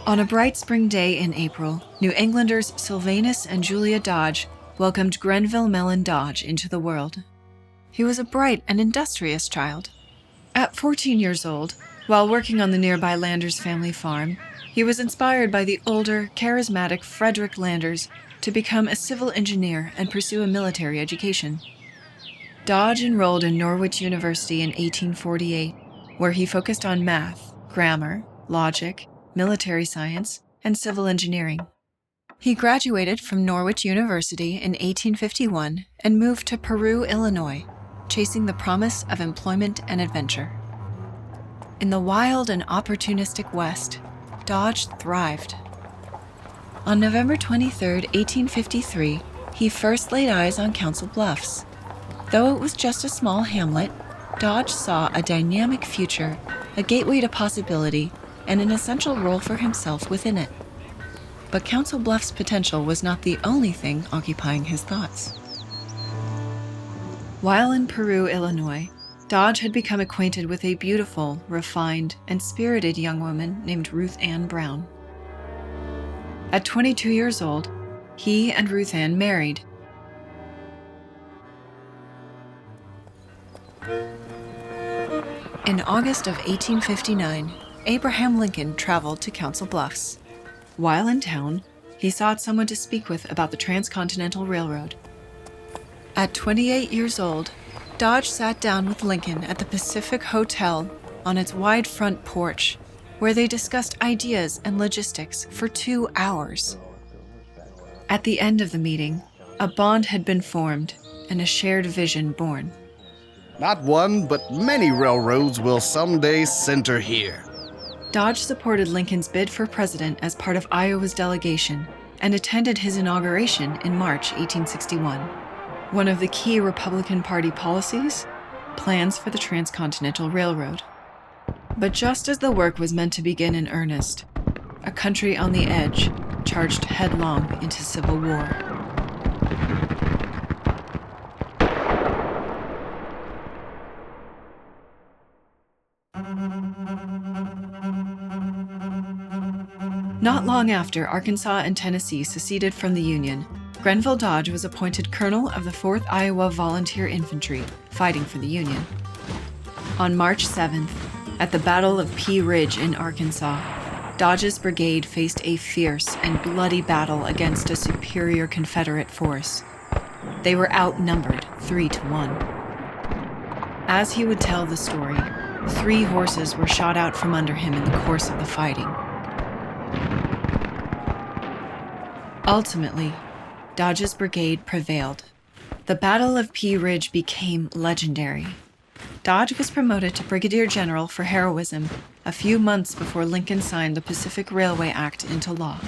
On a bright spring day in April, New Englanders Sylvanus and Julia Dodge welcomed Grenville Mellen Dodge into the world. He was a bright and industrious child. At 14 years old, while working on the nearby Landers family farm, he was inspired by the older, charismatic Frederick Landers to become a civil engineer and pursue a military education. Dodge enrolled in Norwich University in 1848, where he focused on math, grammar, logic, military science, and civil engineering. He graduated from Norwich University in 1851 and moved to Peru, Illinois, chasing the promise of employment and adventure. In the wild and opportunistic West, Dodge thrived. On November 23, 1853, he first laid eyes on Council Bluffs. Though it was just a small hamlet, Dodge saw a dynamic future, a gateway to possibility, and an essential role for himself within it. But Council Bluffs' potential was not the only thing occupying his thoughts. While in Peru, Illinois, Dodge had become acquainted with a beautiful, refined, and spirited young woman named Ruth Ann Brown. At 22 years old, he and Ruth Ann married. In August of 1859, Abraham Lincoln traveled to Council Bluffs. While in town, he sought someone to speak with about the Transcontinental Railroad. At 28 years old, Dodge sat down with Lincoln at the Pacific Hotel on its wide front porch, where they discussed ideas and logistics for 2 hours. At the end of the meeting, a bond had been formed and a shared vision born. Not one, but many railroads will someday center here. Dodge supported Lincoln's bid for president as part of Iowa's delegation and attended his inauguration in March 1861. One of the key Republican Party policies, plans for the Transcontinental Railroad. But just as the work was meant to begin in earnest, a country on the edge charged headlong into civil war. Not long after Arkansas and Tennessee seceded from the Union, Grenville Dodge was appointed colonel of the 4th Iowa Volunteer Infantry, fighting for the Union. On March 7th, at the Battle of Pea Ridge in Arkansas, Dodge's brigade faced a fierce and bloody battle against a superior Confederate force. They were outnumbered 3-1. As he would tell the story, 3 horses were shot out from under him in the course of the fighting. Ultimately, Dodge's brigade prevailed. The Battle of Pea Ridge became legendary. Dodge was promoted to brigadier general for heroism a few months before Lincoln signed the Pacific Railway Act into law.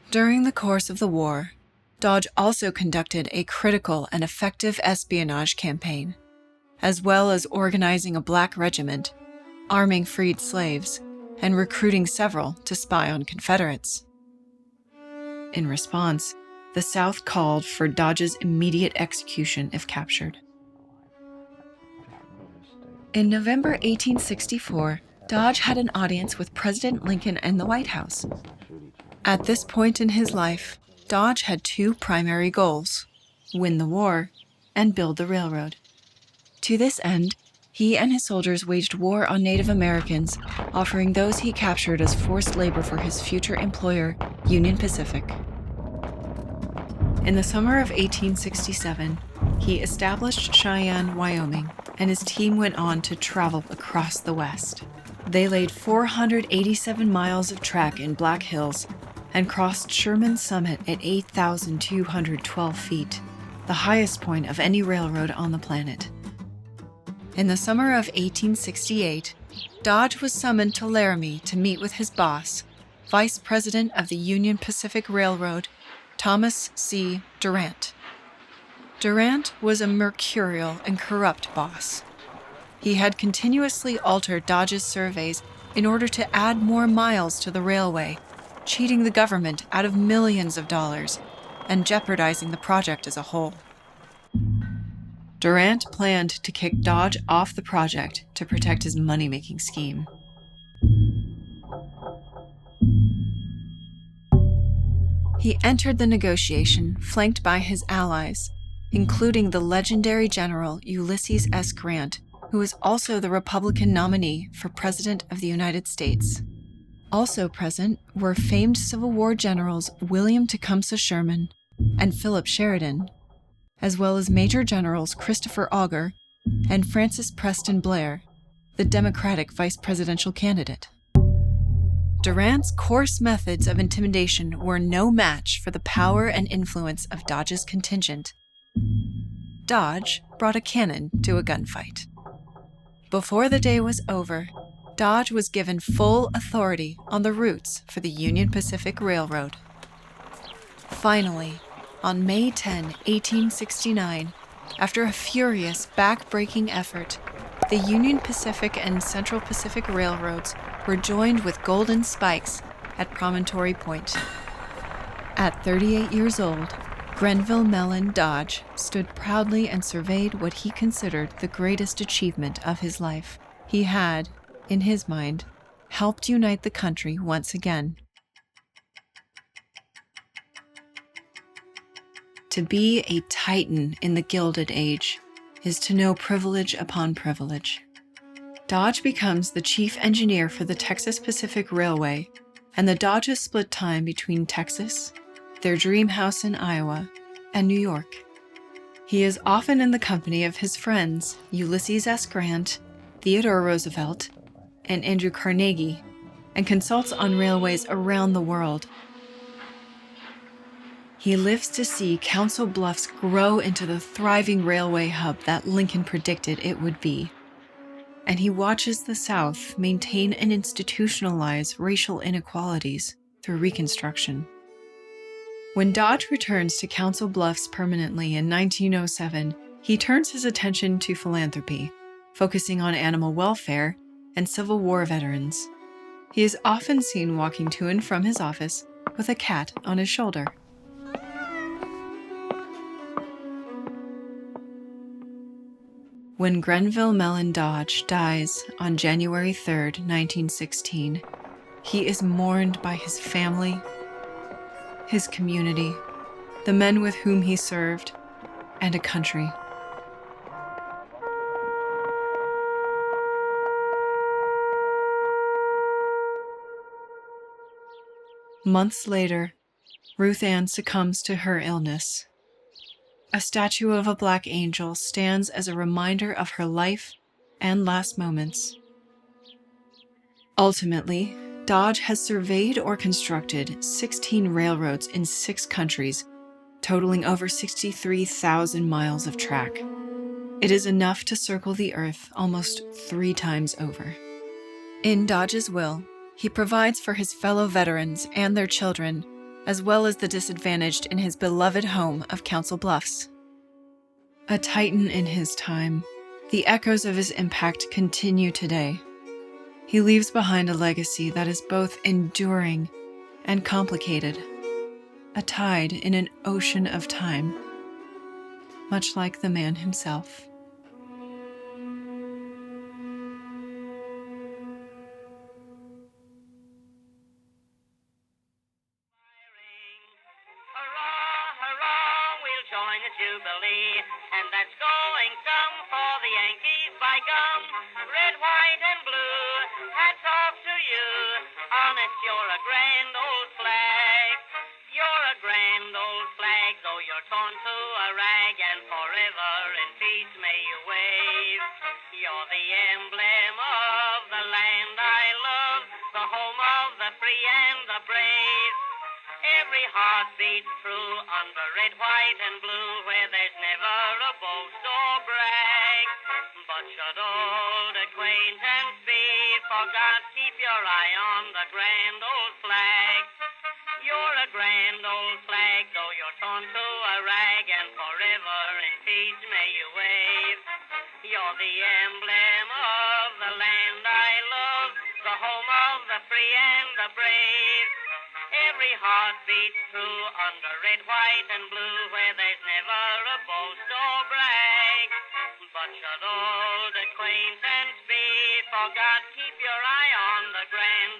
During the course of the war, Dodge also conducted a critical and effective espionage campaign, as well as organizing a black regiment, arming freed slaves, and recruiting several to spy on Confederates. In response, the South called for Dodge's immediate execution if captured. In November 1864, Dodge had an audience with President Lincoln in the White House. At this point in his life, Dodge had 2 primary goals: win the war and build the railroad. To this end, he and his soldiers waged war on Native Americans, offering those he captured as forced labor for his future employer, Union Pacific. In the summer of 1867, he established Cheyenne, Wyoming, and his team went on to travel across the West. They laid 487 miles of track in Black Hills and crossed Sherman's Summit at 8,212 feet, the highest point of any railroad on the planet. In the summer of 1868, Dodge was summoned to Laramie to meet with his boss, Vice President of the Union Pacific Railroad, Thomas C. Durant. Durant was a mercurial and corrupt boss. He had continuously altered Dodge's surveys in order to add more miles to the railway, cheating the government out of millions of dollars and jeopardizing the project as a whole. Durant planned to kick Dodge off the project to protect his money-making scheme. He entered the negotiation flanked by his allies, including the legendary General Ulysses S. Grant, who was also the Republican nominee for President of the United States. Also present were famed Civil War generals William Tecumseh Sherman and Philip Sheridan, as well as Major Generals Christopher Augur and Francis Preston Blair, the Democratic vice presidential candidate. Durant's coarse methods of intimidation were no match for the power and influence of Dodge's contingent. Dodge brought a cannon to a gunfight. Before the day was over, Dodge was given full authority on the routes for the Union Pacific Railroad. Finally, on May 10, 1869, after a furious, back-breaking effort, the Union Pacific and Central Pacific Railroads were joined with golden spikes at Promontory Point. At 38 years old, Grenville Mellen Dodge stood proudly and surveyed what he considered the greatest achievement of his life. He had, in his mind, helped unite the country once again. To be a titan in the Gilded Age is to know privilege upon privilege. Dodge becomes the chief engineer for the Texas Pacific Railway, and the Dodges split time between Texas, their dream house in Iowa, and New York. He is often in the company of his friends Ulysses S. Grant, Theodore Roosevelt, and Andrew Carnegie, and consults on railways around the world. He lives to see Council Bluffs grow into the thriving railway hub that Lincoln predicted it would be. And he watches the South maintain and institutionalize racial inequalities through Reconstruction. When Dodge returns to Council Bluffs permanently in 1907, he turns his attention to philanthropy, focusing on animal welfare and Civil War veterans. He is often seen walking to and from his office with a cat on his shoulder. When Grenville Mellen Dodge dies on January 3, 1916, he is mourned by his family, his community, the men with whom he served, and a country. Months later, Ruth Ann succumbs to her illness. A statue of a black angel stands as a reminder of her life and last moments. Ultimately, Dodge has surveyed or constructed 16 railroads in 6 countries, totaling over 63,000 miles of track. It is enough to circle the earth almost 3 times over. In Dodge's will, he provides for his fellow veterans and their children, as well as the disadvantaged in his beloved home of Council Bluffs. A titan in his time, the echoes of his impact continue today. He leaves behind a legacy that is both enduring and complicated, a tide in an ocean of time, much like the man himself. Jubilee, and that's going some for the Yankees by gum. Red, white, and blue, hats off to you. Honest, you're a grand old flag. You're a grand old flag, though you're torn to a rag, and forever in peace may you wave. You're the emblem of the land I love, the home of the free and the brave. Every heart beats true under red, white, and blue, where there's never a boast or brag. But should old acquaintance be forgot, keep your eye on the grand old flag. You're a grand old flag, though you're torn to a rag, and forever in peace may you wave. You're the emblem of the land I love, the home of the free and the brave. Every heart beats true under red, white, and blue, where there's never a boast or brag. But should old acquaintance be forgot, keep your eye on the grand